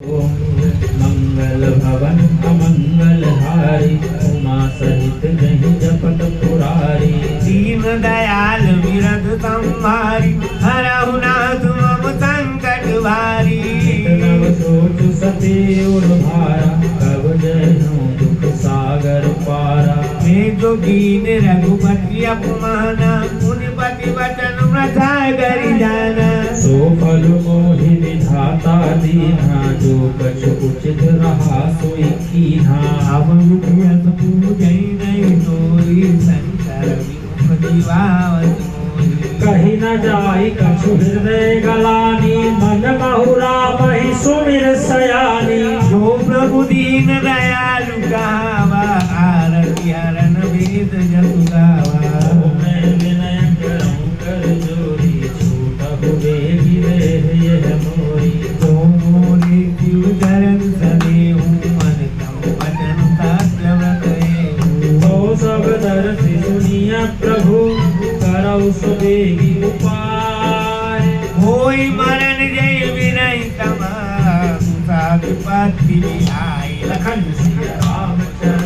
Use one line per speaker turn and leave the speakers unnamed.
ओम मंगल भवन अमंगल हारी उमा सहित नहीं जपत पुरारी।
दीन दयाल विरद संहारी हरहु नाथ मम संकट भारी।
नव सोच सते उर भारा कब जयनु दुख सागर पारा।
हे जोगीन रघुपति अपमाना मुनिपति वचन व्रता करि जाना।
सो फल मोहि विधाता दीना जो कछु उचित रहा सोई कीन्हा।
अवन यस पूजै नहीं तोरी संकर विमुख जीवावत मोहि।
कही न जाई कछु हृदय गलानी मन बहुरा मही सुमिर सयानी।
जो प्रभु दीन दयालु कहावा आरति हरन वेद जसु गावा।
मैं विनय करऊं कर जोरी छूटहु बेगी देह यह मोरी।
तो मोरे जीव चरण सदेहु मन तम वचन सत्य व्रत हेहु।
तो सब दर्शि सुनिया प्रभु करऊ सुबेगी उपाय।
होई मरण जय विनय तमा साधु पति आय।
लखन सिया रामचंद्र